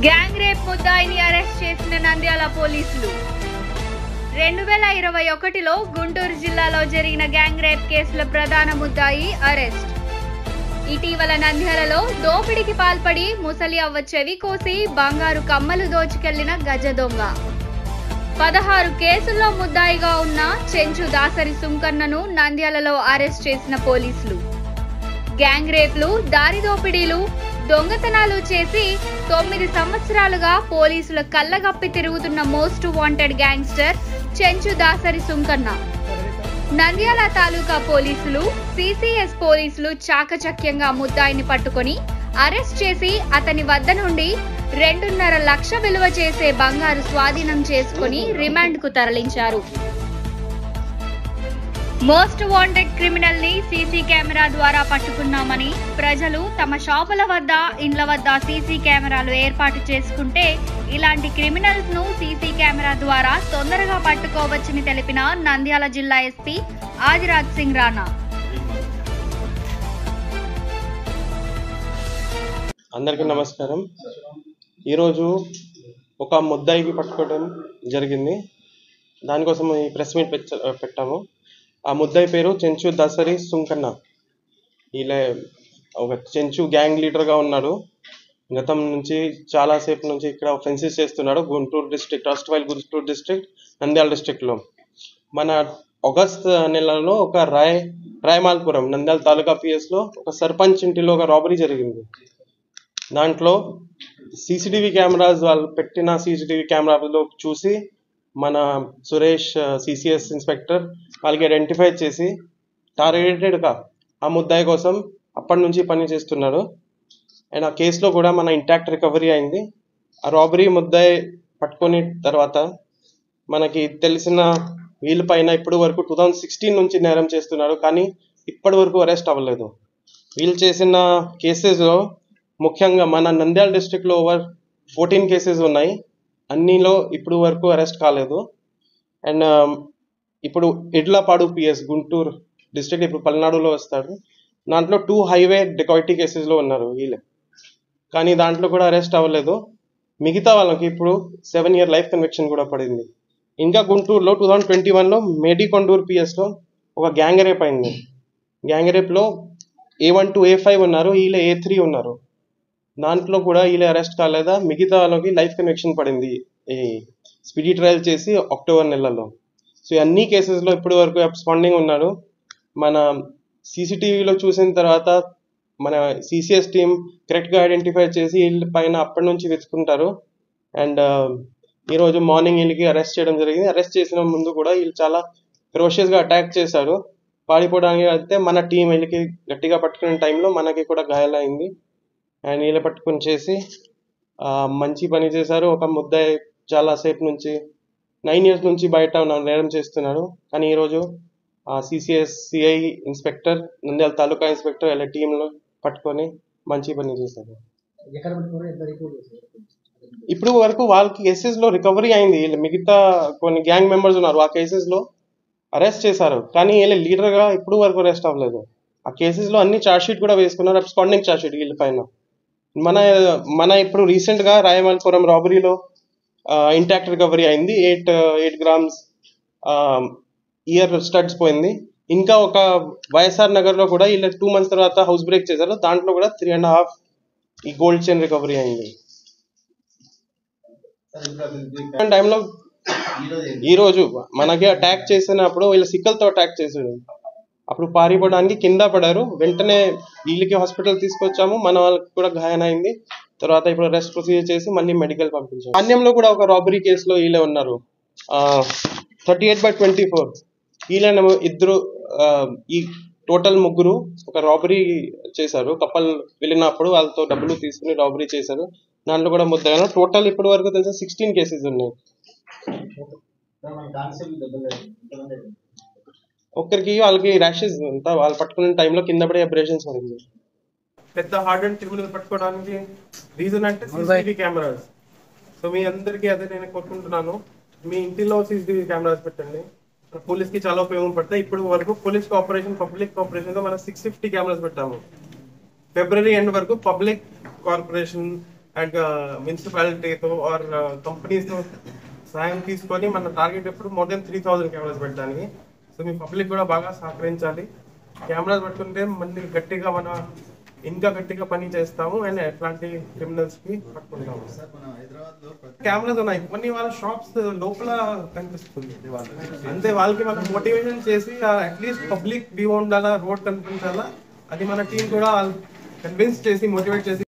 Gang rape ముద్దాయిని arrest చేసిన నంద్యాల పోలీసులు. 2021లో గుంటూరు జిల్లాలో జరిగిన గ్యాంగ్ రేప్ కేసుల ప్రధాన ముద్దాయి అరెస్ట్. ఇటీవల నంద్యాలలో దోపిడీకి పాల్పడి ముసలి అవ్వ చెవి కోసి బంగారు కమ్మలు దోచుకెళ్లిన గజ దొంగ. 16 కేసుల్లో ముద్దాయిగా ఉన్న చెంచు దాసరి సుంకన్నను నంద్యాలలో అరెస్ట్ చేసిన పోలీసులు. గ్యాంగ్ రేప్లు, దారి దోపిడీలు, దొంగతనాలు చేసి 9 సంవత్సరాలుగా పోలీసుల కళ్ళగప్పి తిరుగుతున్న most wanted gangster Chenchu Dasari Sunkanna. Nandyal taluka పోలీసులు, సిసిఎస్ పోలీసులు చాకచక్యంగా ముద్దాయిని పట్టుకొని అరెస్ట్ చేసి అతని వద్ద నుండి 2.5 లక్ష విలువ చేసే బంగారు స్వాధీనం చేసుకుని రిమాండ్కు తరలించారు. మోస్ట్ వాంటెడ్ క్రిమినల్ ని సీసీ కెమెరా ద్వారా పట్టుకున్నామని ప్రజలు తమ షాపుల వద్ద, ఇండ్ల వద్ద సీసీ కెమెరాలు ఏర్పాటు చేసుకుంటే ఇలాంటి క్రిమినల్స్ ను సీసీ కెమెరా ద్వారా తొందరగా పట్టుకోవచ్చని తెలిపిన నంద్యాల జిల్లా ఎస్పీ ఆదిరాజ్ సింగ్ రాణా. అందరికీ నమస్కారం. ఈరోజు ఒక ముద్దాయికి పట్టుకోవడం జరిగింది. దానికోసం ఈ ప్రెస్ మీట్ పెట్టాము. ఆ ముద్దాయి పేరు చెంచు దాసరి సుంకన్న. ఇలా ఒక చెంచు గ్యాంగ్ లీడర్గా ఉన్నాడు. గతం నుంచి చాలాసేపు నుంచి ఇక్కడ ఫెన్సెస్ చేస్తున్నాడు. గుంటూరు డిస్ట్రిక్ట్, రాష్ట్రవాయిల్ గుంటూరు డిస్ట్రిక్ట్, నంద్యాల డిస్ట్రిక్ట్లో. మన ఆగస్ట్ నెలలో ఒక రాయమాల్పురం నంద్యాల తాలూకా పిఎస్లో ఒక సర్పంచ్ ఇంటిలో ఒక రాబరీ జరిగింది. దాంట్లో సీసీటీవీ కెమెరాస్, వాళ్ళు పెట్టిన సీసీటీవీ కెమెరాలో చూసి మన సురేష్ సిసిఎస్ ఇన్స్పెక్టర్ వాళ్ళకి ఐడెంటిఫై చేసి టార్గెటెడ్గా ఆ ముద్దాయి కోసం అప్పటి నుంచి పని చేస్తున్నాడు. అండ్ ఆ కేసులో కూడా మన ఇంటాక్ట్ రికవరీ అయింది. ఆ రాబరీ ముద్దాయి పట్టుకుని తర్వాత మనకి తెలిసిన వీళ్ళపైన ఇప్పటి వరకు 2016 నుంచి నేరం చేస్తున్నాడు, కానీ ఇప్పటి వరకు అరెస్ట్ అవ్వలేదు. వీళ్ళు చేసిన కేసెస్లో ముఖ్యంగా మన నంద్యాల డిస్ట్రిక్ట్లో ఓవర్ 14 కేసెస్ ఉన్నాయి. అన్నిలో ఇప్పుడు వరకు అరెస్ట్ కాలేదు. అండ్ ఇప్పుడు ఎడ్లపాడు పిఎస్ గుంటూరు డిస్ట్రిక్ట్, ఇప్పుడు పల్నాడులో వస్తాడు. దాంట్లో 2 హైవే డెకాయిటీ కేసెస్లో ఉన్నారు వీళ్ళే, కానీ దాంట్లో కూడా అరెస్ట్ అవ్వలేదు. మిగతా వాళ్ళకి ఇప్పుడు 7 year లైఫ్ కన్విక్షన్ కూడా పడింది. ఇంకా గుంటూరులో 2021లో మేడికొండూరు పిఎస్లో ఒక గ్యాంగ్ రేప్ అయింది. గ్యాంగ్ రేప్లో A1 to A5 ఉన్నారు, వీళ్ళే A3 ఉన్నారు. దాంట్లో కూడా వీళ్ళే అరెస్ట్ కాలేదా. మిగతా వాళ్ళకి లైఫ్ కన్విక్షన్ పడింది ఈ స్పీడీ ట్రయల్ చేసి అక్టోబర్ నెలలో. సో అన్ని కేసెస్లో ఇప్పటి వరకు అబ్స్పాండింగ్ ఉన్నారు. మన సీసీటీవీలో చూసిన తర్వాత మన సిసిఎస్ టీం కరెక్ట్గా ఐడెంటిఫై చేసి వీళ్ళ పైన అప్పటి నుంచి వెతుకుంటారు. అండ్ ఈరోజు మార్నింగ్ వీళ్ళకి అరెస్ట్ చేయడం జరిగింది. అరెస్ట్ చేసిన ముందు కూడా వీళ్ళు చాలా ఫెరోషియస్గా అటాక్ చేశారు. పారిపోవడానికి అయితే మన టీం వీళ్ళకి గట్టిగా పట్టుకునే టైంలో మనకి కూడా గాయాలైంది. అండ్ వీళ్ళ పట్టుకుని చేసి మంచి పని చేశారు. ఒక ముద్దాయి చాలాసేపు నుంచి 9 years నుంచి బయట నేరం చేస్తున్నాడు, కానీ ఈరోజు సిసిఎస్ సిఐ ఇన్స్పెక్టర్, నంద్యాల తాలూకా ఇన్స్పెక్టర్ వీళ్ళ టీంలో పట్టుకొని మంచి పని చేశారు. ఇప్పుడు వరకు వాళ్ళ కేసెస్లో రికవరీ అయింది. మిగతా కొన్ని గ్యాంగ్ మెంబర్స్ ఉన్నారు, ఆ కేసెస్లో అరెస్ట్ చేశారు, కానీ వీళ్ళ లీడర్గా ఇప్పుడు వరకు అరెస్ట్ అవ్వలేదు. ఆ కేసెస్లో అన్ని ఛార్జ్షీట్ కూడా వేసుకున్నారు, అబ్స్పాండింగ్ ఛార్జ్షీట్ వీళ్ళ పైన. మన ఇప్పుడు రీసెంట్గా రాయమాల్పురం రాబరీలో ఇంటాక్ట్ రికవరీ అయింది. 8 grams ఇయర్ స్టడ్స్ పోయింది. ఇంకా ఒక వైఎస్ఆర్ నగర్లో కూడా వీళ్ళ 2 months తర్వాత హౌస్ బ్రేక్ చేశారు. దాంట్లో కూడా 3.5 ఈ గోల్డ్ చైన్ రికవరీ అయింది. టైంలో ఈరోజు మనకి అటాక్ చేసినప్పుడు వీళ్ళ సిక్కల్తో అటాక్ చేశాడు. అప్పుడు పారిపోవడానికి కింద పడారు. వెంటనే వీళ్ళకి హాస్పిటల్ తీసుకొచ్చాము, మన వాళ్ళకి కూడా గాయమైంది. తర్వాత ఇప్పుడు అరెస్ట్ ప్రొసీజర్ చేసి మళ్ళీ మెడికల్ పంపించాము. అన్యంలో కూడా ఒక రాబరీ కేసులో వీళ్ళే ఉన్నారు. 38/24 వీళ్ళ ఇద్దరు, ఈ టోటల్ 3 ఒక రాబరీ చేశారు. కప్పల్ వెళ్ళినప్పుడు వాళ్ళతో డబ్బులు తీసుకుని రాబరీ చేశారు. దాంట్లో కూడా ముద్దాయి. టోటల్ ఇప్పటి వరకు తెలిసిన 16 కేసెస్ ఉన్నాయి. ఒక్కరికి వాళ్ళకి ర్యాషెస్ అంతా వాళ్ళు పట్టుకునే టైంలో కింద పడే అబ్రేషన్స్ పడింది. పెద్ద హార్డ్ అండ్ క్రిమినల్ పట్టుకోవడానికి రీజన్ అంటే సీసీటీవీ కెమెరాస్. సో మీ అందరికీ అదే నేను కోరుకుంటున్నాను, మీ ఇంటిలో సీసీటీవీ కెమెరాస్ పెట్టండి. పోలీస్కి చాలా ఉపయోగం పడతాయి. ఇప్పుడు వరకు పోలీస్ కోఆపరేషన్, పబ్లిక్ కోఆపరేషన్తో మనం 650 కెమెరాస్ పెట్టాము. ఫిబ్రవరి ఎండ్ వరకు పబ్లిక్ కార్పొరేషన్ అండ్ మున్సిపాలిటీతో ఆర్ కంపెనీస్తో సాయం తీసుకొని మన టార్గెట్ ఎప్పుడు మోర్ దెన్ 3000 కెమెరాస్ పెట్టడానికి. సో మీ పబ్లిక్ కూడా బాగా సహకరించాలి. కెమెరాస్ పట్టుకుంటే మళ్ళీ గట్టిగా ఇంకా గట్టిగా పని చేస్తాము అండ్ ఎట్లాంటి క్రిమినల్స్ కి పట్టుకుంటాము. కెమెరాస్ ఉన్నాయి కొన్ని వాళ్ళ షాప్స్ లోపల కనిపిస్తుంది అంతే. వాళ్ళకి మనం మోటివేషన్ చేసి అట్లీస్ట్ పబ్లిక్ వ్యూ ఉండాలా, రోడ్ కనిపించాలా, అది మన టీం కూడా కన్విన్స్ చేసి మోటివేట్ చేసి